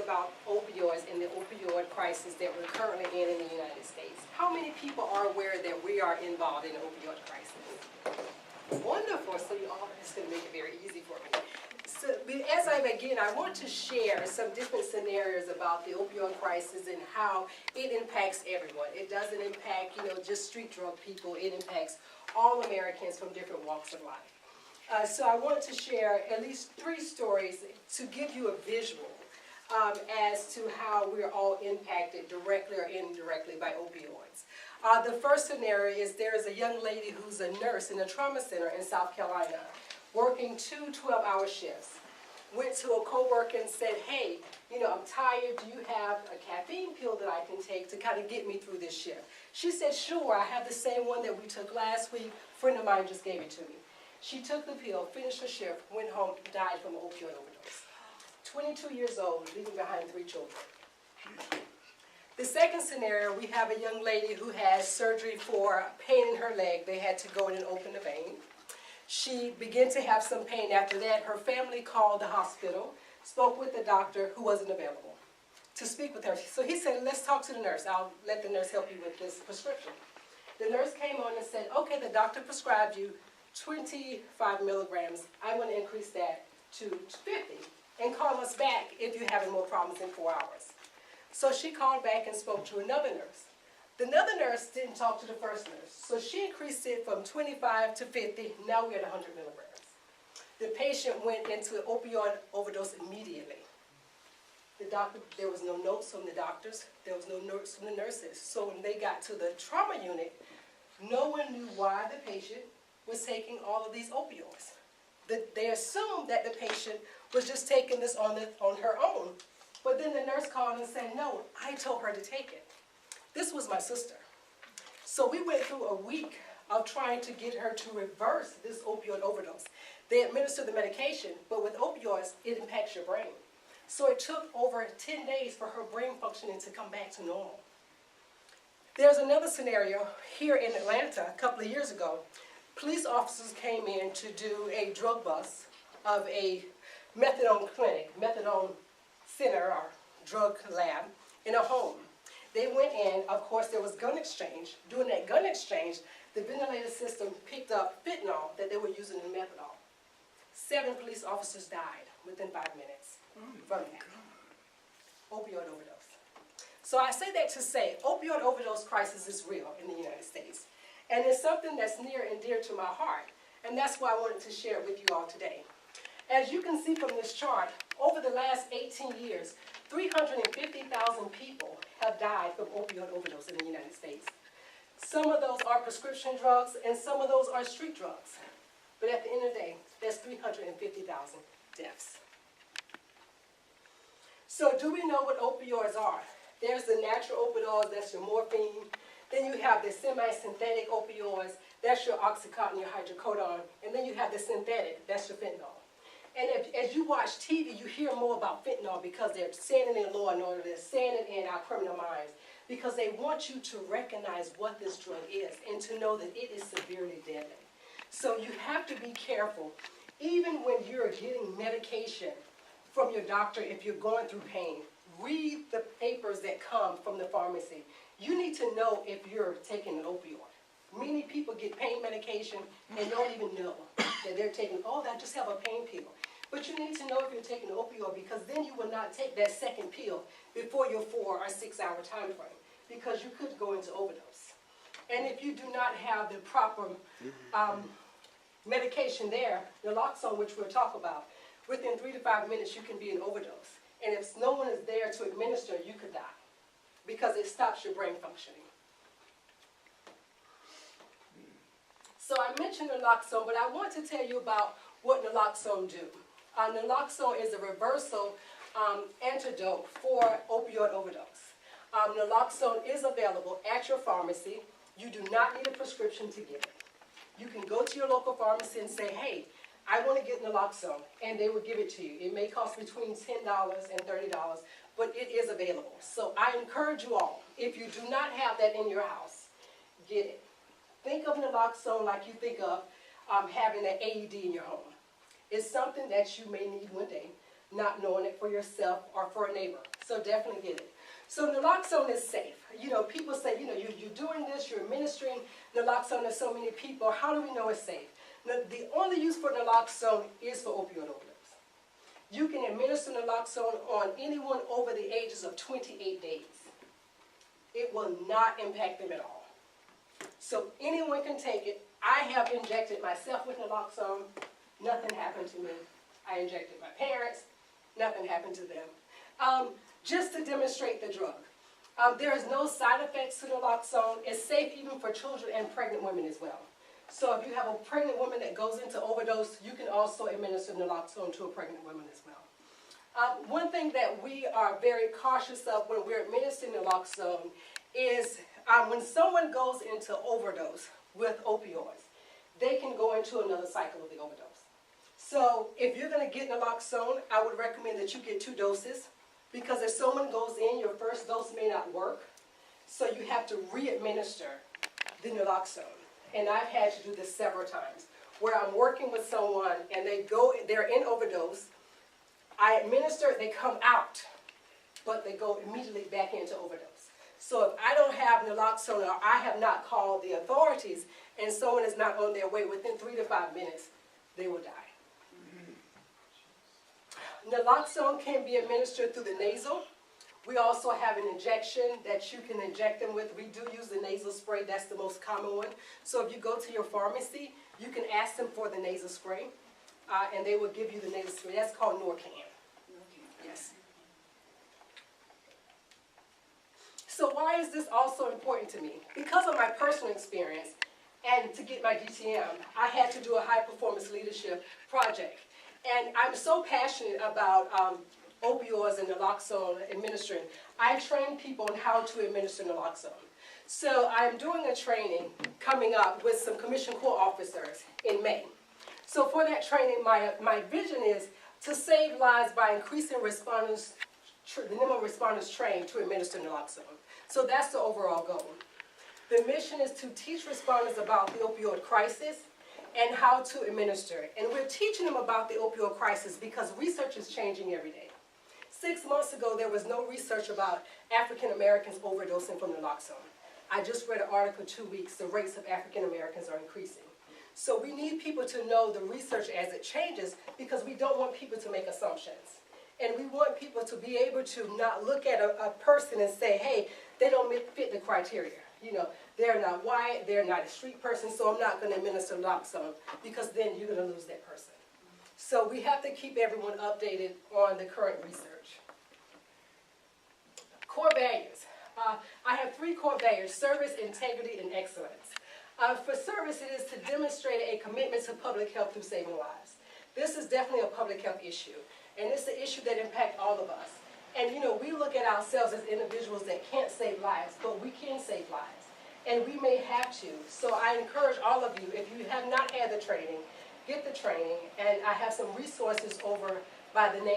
about opioids and the opioid crisis that we're currently in the United States. How many people are aware that we are involved in the opioid crisis? Wonderful. So you all, it's going to make it very easy for me. So as I begin, I want to share some different scenarios about the opioid crisis and how it impacts everyone. It doesn't impact, just street drug people. It impacts all Americans from different walks of life. So I want to share at least 3 stories to give you a visual as to how we're all impacted directly or indirectly by opioids. The first scenario is there is a young lady who's a nurse in a trauma center in South Carolina, working 2 12-hour shifts. Went to a coworker and said, hey, I'm tired. Do you have a caffeine pill that I can take to kind of get me through this shift? She said, sure, I have the same one that we took last week. A friend of mine just gave it to me. She took the pill, finished her shift, went home, died from an opioid overdose. 22 years old, leaving behind 3 children. The second scenario, we have a young lady who has surgery for pain in her leg. They had to go in and open the vein. She began to have some pain after that. Her family called the hospital, spoke with the doctor who wasn't available to speak with her. So he said, let's talk to the nurse. I'll let the nurse help you with this prescription. The nurse came on and said, okay, the doctor prescribed you 25 milligrams. I want to increase that to 50 and call us back if you're having more problems in 4 hours. So she called back and spoke to another nurse. The other nurse didn't talk to the first nurse, so she increased it from 25 to 50. Now we're at 100 milligrams. The patient went into an opioid overdose immediately. The doctor, there was no notes from the doctors, there was no notes from the nurses. So when they got to the trauma unit, no one knew why the patient was taking all of these opioids. They assumed that the patient was just taking this on her own. But then the nurse called and said, no, I told her to take it. This was my sister. So we went through a week of trying to get her to reverse this opioid overdose. They administer the medication, but with opioids, it impacts your brain. So it took over 10 days for her brain functioning to come back to normal. There's another scenario here in Atlanta a couple of years ago. Police officers came in to do a drug bust of a methadone clinic, methadone center or drug lab in a home. They went in, of course there was gun exchange. During that gun exchange, the ventilator system picked up fentanyl that they were using in methadone. 7 police officers died within 5 minutes from that. Opioid overdose. So I say that to say, opioid overdose crisis is real in the United States. And it's something that's near and dear to my heart. And that's why I wanted to share it with you all today. As you can see from this chart, over the last 18 years, 350,000 people have died from opioid overdose in the United States. Some of those are prescription drugs, and some of those are street drugs. But at the end of the day, that's 350,000 deaths. So do we know what opioids are? There's the natural opioids, that's your morphine. Then you have the semi-synthetic opioids, that's your Oxycontin, your hydrocodone. And then you have the synthetic, that's your fentanyl. And as you watch TV, you hear more about fentanyl because they're saying it in Law and Order, they're saying it in our criminal minds, because they want you to recognize what this drug is and to know that it is severely deadly. So you have to be careful, even when you're getting medication from your doctor if you're going through pain. Read the papers that come from the pharmacy. You need to know if you're taking an opioid. Many people get pain medication and don't even know that they're taking, I just have a pain pill. But you need to know if you're taking an opioid, because then you will not take that second pill before your 4 or 6 hour time frame, because you could go into overdose. And if you do not have the proper medication there, naloxone, which we'll talk about, within 3 to 5 minutes you can be in overdose. And if no one is there to administer, you could die, because it stops your brain functioning. So I mentioned naloxone, but I want to tell you about what naloxone do. Naloxone is a reversal antidote for opioid overdose. Naloxone is available at your pharmacy. You do not need a prescription to get it. You can go to your local pharmacy and say, hey, I want to get naloxone, and they will give it to you. It may cost between $10 and $30, but it is available. So I encourage you all, if you do not have that in your house, get it. Think of naloxone like you think of having an AED in your home. It's something that you may need one day, not knowing it for yourself or for a neighbor. So definitely get it. So naloxone is safe. You know, people say, you know, you're doing this, you're administering naloxone to so many people. How do we know it's safe? Now, the only use for naloxone is for opioid overdose. You can administer naloxone on anyone over the ages of 28 days. It will not impact them at all. So anyone can take it. I have injected myself with naloxone. Nothing happened to me. I injected my parents. Nothing happened to them. Just to demonstrate the drug. There is no side effects to naloxone. It's safe even for children and pregnant women as well. So if you have a pregnant woman that goes into overdose, you can also administer naloxone to a pregnant woman as well. One thing that we are very cautious of when we're administering naloxone is when someone goes into overdose with opioids, they can go into another cycle of the overdose. So if you're going to get naloxone, I would recommend that you get 2 doses, because if someone goes in, your first dose may not work, so you have to re-administer the naloxone. And I've had to do this several times, where I'm working with someone and they're in overdose, I administer, they come out, but they go immediately back into overdose. So if I don't have naloxone, or I have not called the authorities, and someone is not on their way within 3 to 5 minutes, they will die. Naloxone can be administered through the nasal. We also have an injection that you can inject them with. We do use the nasal spray. That's the most common one. So if you go to your pharmacy, you can ask them for the nasal spray, and they will give you the nasal spray. That's called Narcan. Yes. So why is this also important to me? Because of my personal experience, and to get my DTM, I had to do a high-performance leadership project. And I'm so passionate about opioids and naloxone administering. I train people on how to administer naloxone. So I'm doing a training coming up with some Commissioned Corps officers in May. So for that training, my vision is to save lives by increasing responders, the number of responders trained to administer naloxone. So that's the overall goal. The mission is to teach responders about the opioid crisis and how to administer it. And we're teaching them about the opioid crisis because research is changing every day. 6 months ago, there was no research about African Americans overdosing from naloxone. I just read an article 2 weeks, the rates of African Americans are increasing. So we need people to know the research as it changes, because we don't want people to make assumptions. And we want people to be able to not look at a person and say, hey, they don't fit the criteria. You know, they're not white, they're not a street person, so I'm not going to administer naloxone, because then you're going to lose that person. So we have to keep everyone updated on the current research. Core values. I have 3 core values: service, integrity, and excellence. For service, it is to demonstrate a commitment to public health through saving lives. This is definitely a public health issue, and it's an issue that impacts all of us. And you know, we look at ourselves as individuals that can't save lives, but we can save lives. And we may have to. So I encourage all of you, if you have not had the training, get the training. And I have some resources over by the name